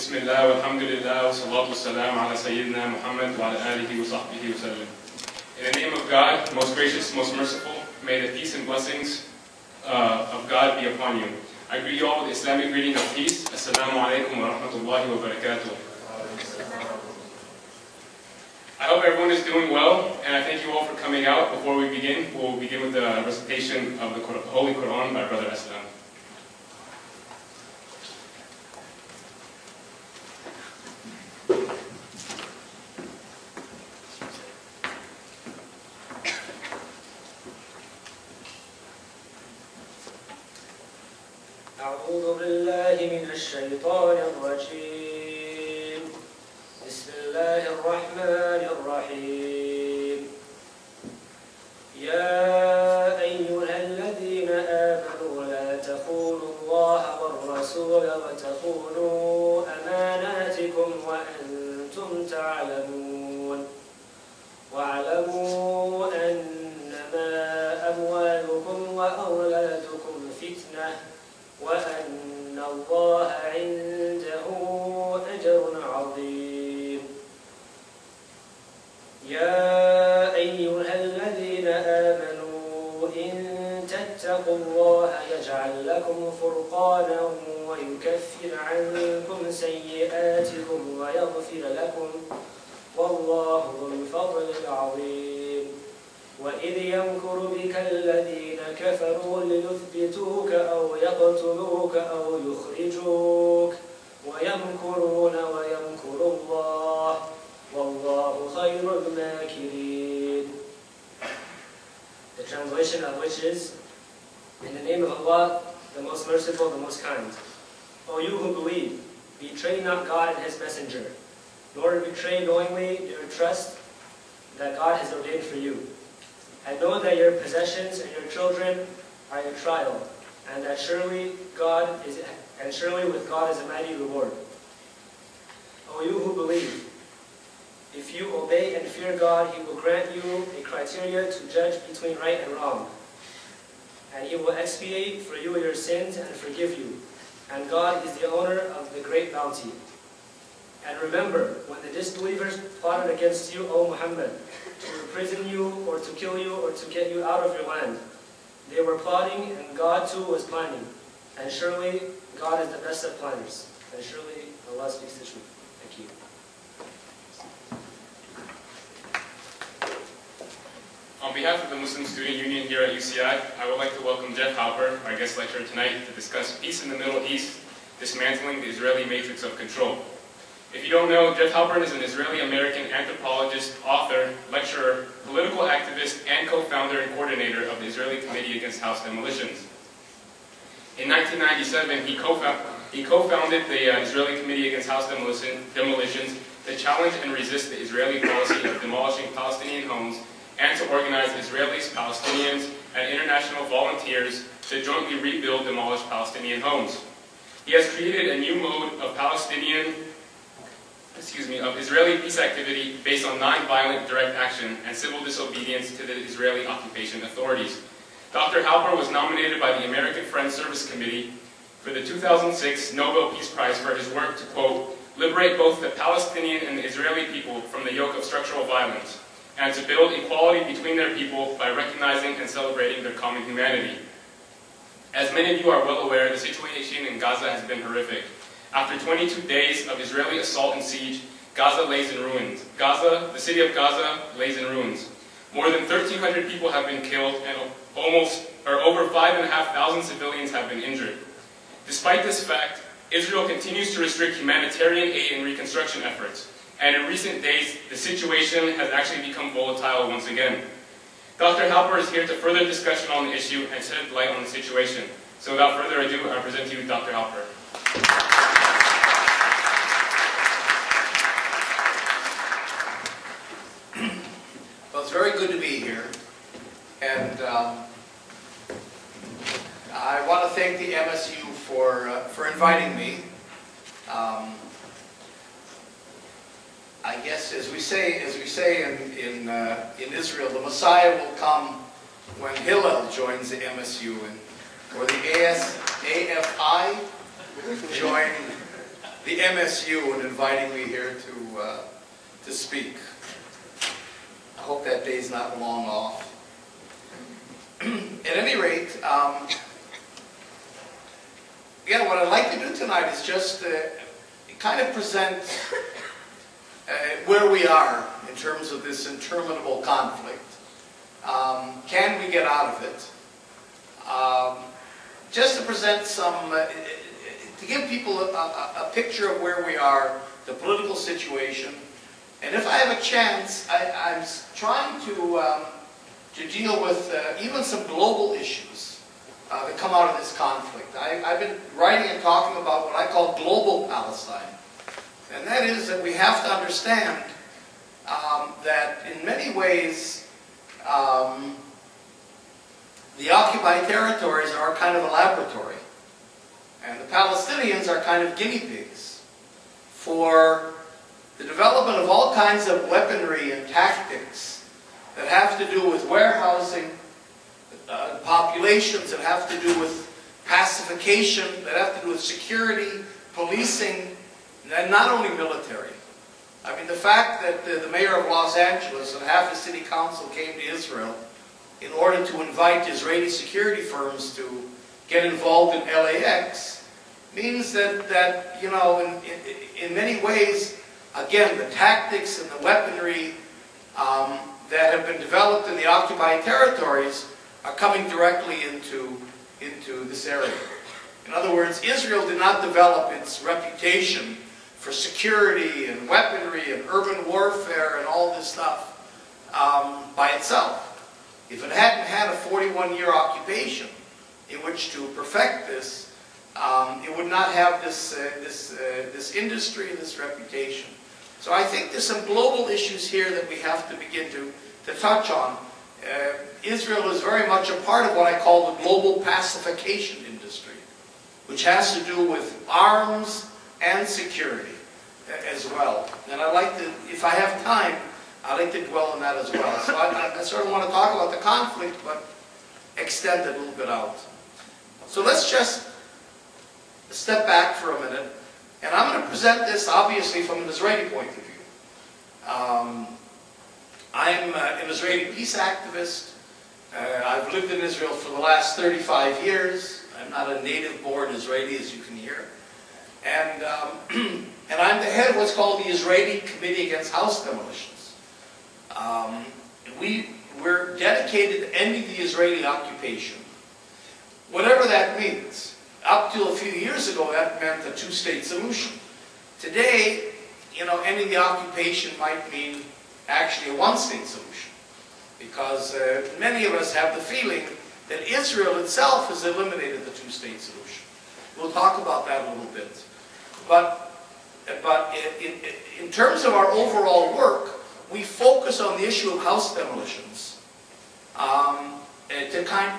بسم الله والحمد لله والصلاة والسلام على سيدنا محمد وعلى آله وصحبه وسلم. In the name of God, most gracious, most merciful, may the peace and blessings of God be upon you. I greet you all with the Islamic greeting of peace. Assalamu alaikum wa rahmatullahi wa barakatuh. I hope everyone is doing well, and I thank you all for coming out. Before we begin, we'll begin with the recitation of the Holy Quran by Brother Aslam. أعوذ بالله من الشيطان الرجيم. بسم الله الرحمن الرحيم. يا أيها الذين آمنوا لا تخونوا الله والرسول وتخونوا أماناتكم وأنتم تعلمون. واعلموا أنما أموالكم وأولادكم فتنة وأن الله عنده أجر عظيم. يا أيها الذين آمنوا إن تتقوا الله يجعل لكم فرقانا ويكفر عنكم سيئاتكم ويغفر لكم والله ذو الفضل العظيم. وإذ يمكر بك الذين كفروا ليثبتوك أو يقتلوك أو يخرجوك ويمكرون ويمكر الله والله خير الماكرين. The translation of which is, in the name of Allah, the most merciful, the most kind. O you who believe, betray not God and His Messenger, nor betray knowingly your trust that God has ordained for you. And know that your possessions and your children are your trial, and that surely with God is a mighty reward. O you who believe, if you obey and fear God, He will grant you a criteria to judge between right and wrong, and He will expiate for you your sins and forgive you. And God is the owner of the great bounty. And remember, when the disbelievers plotted against you, O Muhammad, to imprison you, or to kill you, or to get you out of your land, they were plotting, and God too was planning. And surely God is the best of planners. And surely Allah speaks the truth. Thank you. On behalf of the Muslim Student Union here at UCI, I would like to welcome Dr.Halper, our guest lecturer tonight, to discuss peace in the Middle East, dismantling the Israeli matrix of control. If you don't know, Dr.Halper is an Israeli-American anthropologist, author, lecturer, political activist, and co-founder and coordinator of the Israeli Committee Against House Demolitions. In 1997, he co-founded the Israeli Committee Against House Demolitions to challenge and resist the Israeli policy of demolishing Palestinian homes and to organize Israelis, Palestinians, and international volunteers to jointly rebuild demolished Palestinian homes. He has created a new mode of Israeli peace activity based on nonviolent direct action and civil disobedience to the Israeli occupation authorities. Dr. Halper was nominated by the American Friends Service Committee for the 2006 Nobel Peace Prize for his work to, quote, liberate both the Palestinian and the Israeli people from the yoke of structural violence, and to build equality between their people by recognizing and celebrating their common humanity. As many of you are well aware, the situation in Gaza has been horrific. After 22 days of Israeli assault and siege, Gaza lays in ruins. The city of Gaza lays in ruins. More than 1,300 people have been killed and over 5,500 civilians have been injured. Despite this fact, Israel continues to restrict humanitarian aid and reconstruction efforts. And in recent days, the situation has actually become volatile once again. Dr. Halper is here to further discussion on the issue and shed light on the situation. So without further ado, I present to you Dr. Halper. Well, it's very good to be here, and I want to thank the MSU for inviting me. I guess, as we say in Israel, the Messiah will come when Hillel joins the MSU, or the AFI join the MSU and inviting me here to speak. I hope that day's not long off. At any rate, yeah, what I'd like to do tonight is just kind of present where we are in terms of this interminable conflict. Can we get out of it? Just to present some, to give people a picture of where we are, the political situation, and if I have a chance, I'm trying to deal with even some global issues that come out of this conflict. I've been writing and talking about what I call global Palestine, and that is that we have to understand that in many ways the occupied territories are kind of a laboratory, and the Palestinians are kind of guinea pigs for the development of all kinds of weaponry and tactics that have to do with warehousing, populations that have to do with pacification, that have to do with security, policing, and not only military. I mean, the fact that the mayor of Los Angeles and half the city council came to Israel in order to invite Israeli security firms to get involved in LAX means that you know, in many ways, again, the tactics and the weaponry that have been developed in the occupied territories are coming directly into this area. In other words, Israel did not develop its reputation for security and weaponry and urban warfare and all this stuff by itself. If it hadn't had a 41-year occupation in which to perfect this, it would not have this industry and this reputation. So I think there's some global issues here that we have to begin to touch on. Israel is very much a part of what I call the global pacification industry, which has to do with arms and security as well. And I'd like to, if I have time, I'd like to dwell on that as well. So I sort of want to talk about the conflict, but extend it a little bit out. So let's just step back for a minute. And I'm going to present this, obviously, from an Israeli point of view. I'm an Israeli peace activist. I've lived in Israel for the last 35 years. I'm not a native-born Israeli, as you can hear. And I'm the head of what's called the Israeli Committee Against House Demolitions. We're dedicated to ending the Israeli occupation, whatever that means. Up till a few years ago, that meant a two-state solution. Today, you know, ending the occupation might mean actually a one-state solution, because many of us have the feeling that Israel itself has eliminated the two-state solution. We'll talk about that a little bit. But in terms of our overall work, we focus on the issue of house demolitions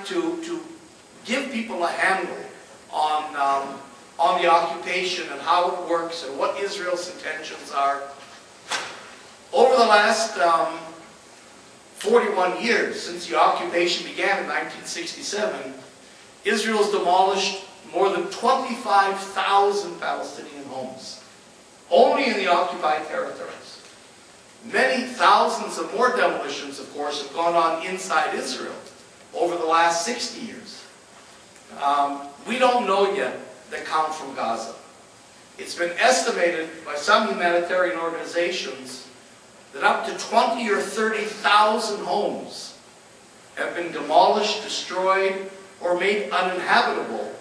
to give people a handle on the occupation and how it works and what Israel's intentions are. Over the last 41 years, since the occupation began in 1967, Israel's demolished more than 25,000 Palestinian homes, only in the occupied territories. Many thousands of more demolitions, of course, have gone on inside Israel over the last 60 years. We don't know yet the count from Gaza. It's been estimated by some humanitarian organizations that up to 20 or 30,000 homes have been demolished, destroyed, or made uninhabitable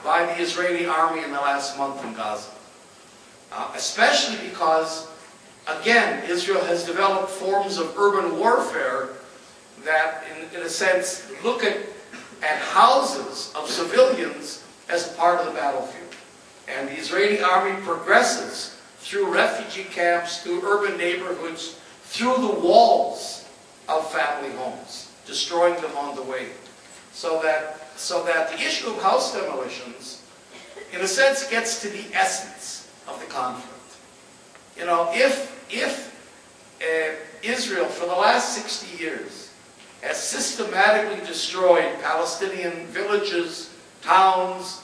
by the Israeli army in the last month in Gaza. Especially because, again, Israel has developed forms of urban warfare that, in a sense, look at houses of civilians as a part of the battlefield. And the Israeli army progresses through refugee camps, through urban neighborhoods, through the walls of family homes, destroying them on the way. So that the issue of house demolitions, in a sense, gets to the essence of the conflict. You know, if Israel, for the last 60 years, has systematically destroyed Palestinian villages, towns,